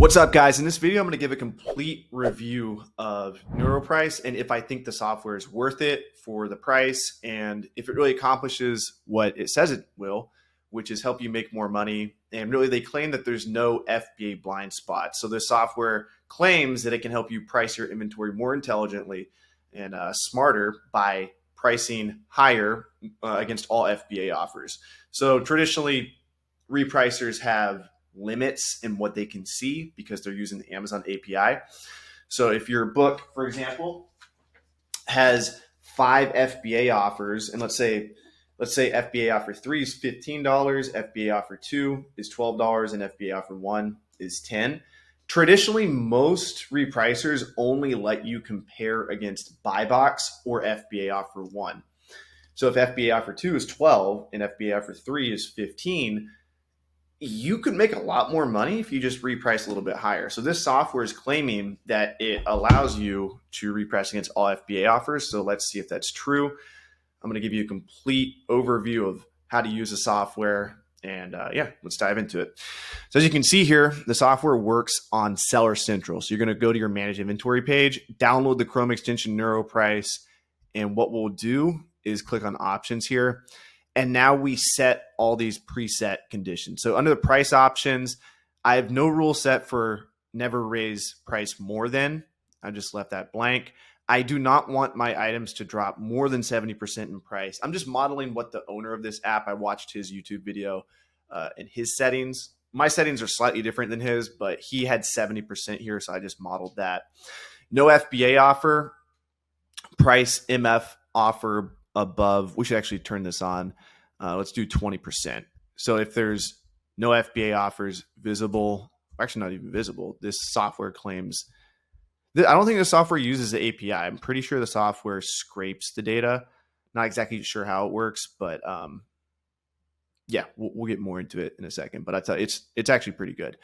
What's up, guys? In this video, I'm going to give a complete review of Neuroprice and if I think the software is worth it for the price and if it really accomplishes what it says it will, which is help you make more money. And really, they claim that there's no FBA blind spot. So the software claims that it can help you price your inventory more intelligently and smarter by pricing higher against all FBA offers. So traditionally, repricers have limits in what they can see because they're using the Amazon API. So if your book, for example, has 5 FBA offers, and let's say FBA offer 3 is $15, FBA offer 2 is $12, and FBA offer 1 is $10. Traditionally, most repricers only let you compare against buy box or FBA offer 1. So if FBA offer 2 is 12 and FBA offer 3 is 15, you could make a lot more money if you just reprice a little bit higher. So this software is claiming that it allows you to reprice against all FBA offers. So let's see if that's true. I'm going to give you a complete overview of how to use the software. And let's dive into it. So as you can see here, the software works on Seller Central. So you're going to go to your Manage Inventory page, download the Chrome extension Neuroprice, and what we'll do is click on Options here. And now we set all these preset conditions. So under the price options, I have no rule set for never raise price more than. I just left that blank. I do not want my items to drop more than 70% in price. I'm just modeling what the owner of this app, I watched his YouTube video and his settings. My settings are slightly different than his, but he had 70% here, so I just modeled that. No FBA offer, price MF offer above. We should actually turn this on. Let's do 20%. So if there's no FBA offers visible, actually not even visible, this software claims that I don't think the software uses the API. I'm pretty sure the software scrapes the data. Not exactly sure how it works, but we'll get more into it in a second. But I tell you, it's actually pretty good.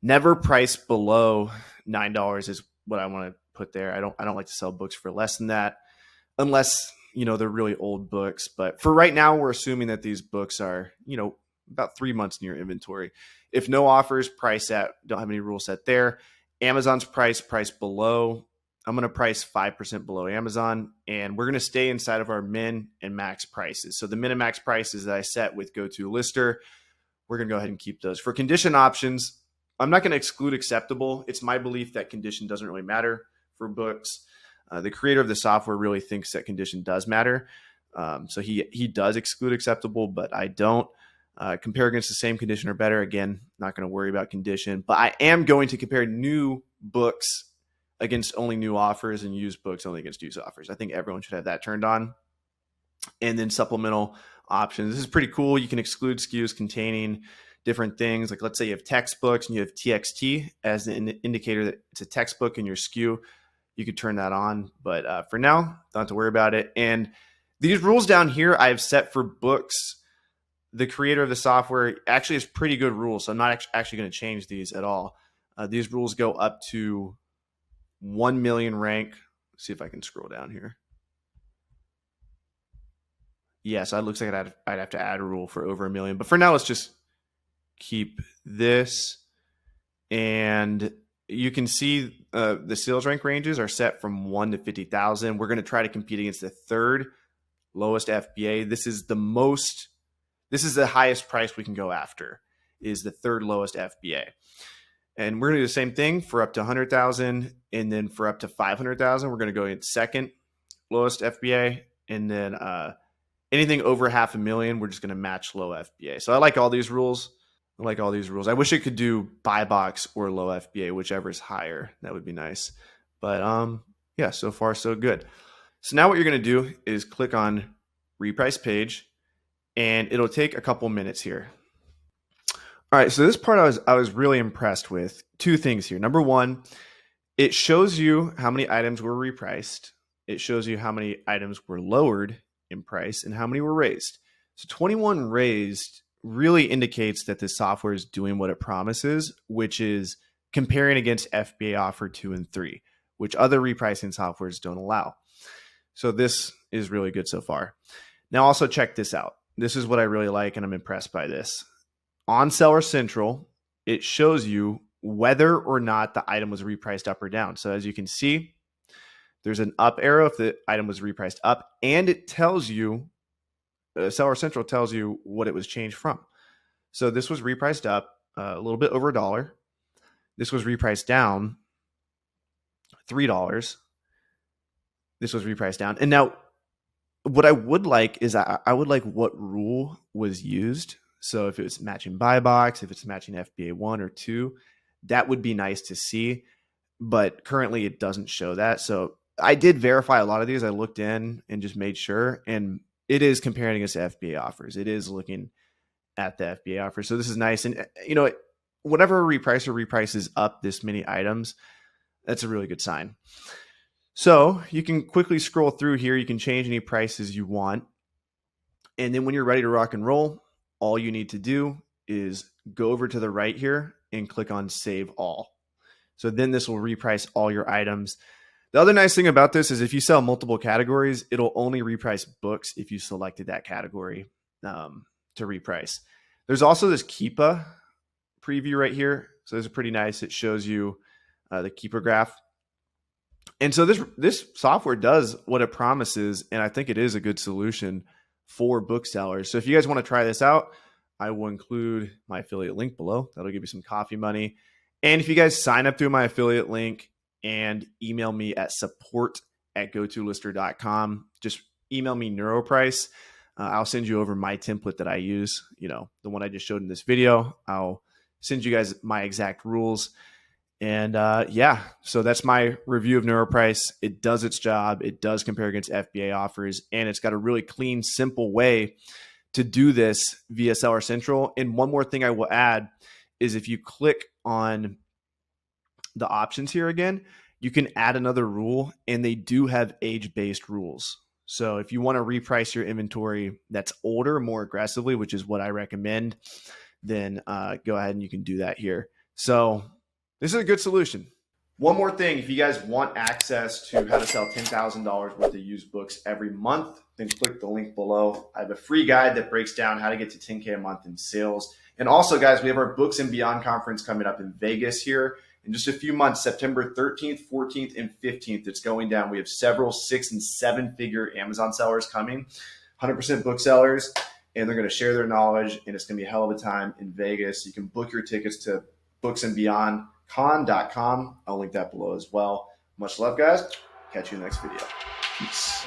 Never price below $9 is what I want to put there. I don't like to sell books for less than that, unless they're really old books. But for right now, we're assuming that these books are, about 3 months in your inventory. If no offers, price at, don't have any rule set there. Amazon's price below. I'm going to price 5% below Amazon, and we're going to stay inside of our min and max prices. So the min and max prices that I set with GoToLister, we're going to go ahead and keep those. For condition options, I'm not going to exclude acceptable. It's my belief that condition doesn't really matter for books. The creator of the software really thinks that condition does matter. So he does exclude acceptable, but I don't. Compare against the same condition or better. Again, not going to worry about condition, but I am going to compare new books against only new offers and used books only against used offers. I think everyone should have that turned on. And then supplemental options. This is pretty cool. You can exclude SKUs containing different things. Like let's say you have textbooks and you have TXT as an indicator that it's a textbook in your SKU. You could turn that on, but for now, don't have to worry about it. And these rules down here I've set for books. The creator of the software actually has pretty good rules, so I'm not actually going to change these at all. These rules go up to 1 million rank. Let's see if I can scroll down here. Yeah, so it looks like I'd have to add a rule for over 1 million. But for now, let's just keep this. And you can see the sales rank ranges are set from 1 to 50,000. We're going to try to compete against the third lowest FBA. This is the highest price we can go after, is the third lowest FBA. And we're going to do the same thing for up to 100,000. And then for up to 500,000, we're going to go in second lowest FBA. And then anything over $500,000, we're just going to match low FBA. So I like all these rules. I wish it could do buy box or low FBA, whichever is higher. That would be nice. But so far so good. So now what you're going to do is click on reprice page, and it'll take a couple minutes here. All right, so this part I was really impressed with. 2 things here. Number 1, it shows you how many items were repriced. It shows you how many items were lowered in price and how many were raised. So 21 raised really indicates that this software is doing what it promises, which is comparing against FBA offer 2 and 3, which other repricing softwares don't allow. So this is really good so far. Now also check this out. This is what I really like, and I'm impressed by this. On Seller Central, it shows you whether or not the item was repriced up or down. So as you can see, there's an up arrow if the item was repriced up, and it tells you, Seller Central tells you what it was changed from. So this was repriced up a little bit over $1. This was repriced down $3. This was repriced down. And now what I would like is I would like what rule was used. So if it was matching buy box, if it's matching FBA 1 or 2, that would be nice to see. But currently it doesn't show that. So I did verify a lot of these. I looked in and just made sure. And it is comparing against FBA offers. It is looking at the FBA offer. So this is nice. And, you know, whenever a repricer reprices up this many items, that's a really good sign. So you can quickly scroll through here. You can change any prices you want. And then when you're ready to rock and roll, all you need to do is go over to the right here and click on Save All. So then this will reprice all your items. The other nice thing about this is if you sell multiple categories, it'll only reprice books if you selected that category to reprice. There's also this Keepa preview right here. So this is pretty nice. It shows you the Keepa graph. And so this software does what it promises, and I think it is a good solution for booksellers. So if you guys want to try this out, I will include my affiliate link below. That'll give you some coffee money. And if you guys sign up through my affiliate link and email me at support@gotolister.com, just email me Neuroprice. I'll send you over my template that I use, you know, the one I just showed in this video. I'll send you guys my exact rules. And yeah, so that's my review of Neuroprice. It does its job. It does compare against FBA offers, and it's got a really clean, simple way to do this via Seller Central. And one more thing I will add is if you click on the options here again, you can add another rule, and they do have age-based rules. So if you want to reprice your inventory that's older more aggressively, which is what I recommend, then go ahead and you can do that here. So this is a good solution. One more thing, if you guys want access to how to sell $10,000 worth of used books every month, then click the link below. I have a free guide that breaks down how to get to 10K a month in sales. And also, guys, we have our Books and Beyond conference coming up in Vegas here in just a few months, September 13th, 14th, and 15th. It's going down. We have several 6- and 7-figure Amazon sellers coming, 100% booksellers, and they're going to share their knowledge, and it's going to be a hell of a time in Vegas. You can book your tickets to booksandbeyondcon.com. I'll link that below as well. Much love, guys. Catch you in the next video. Peace.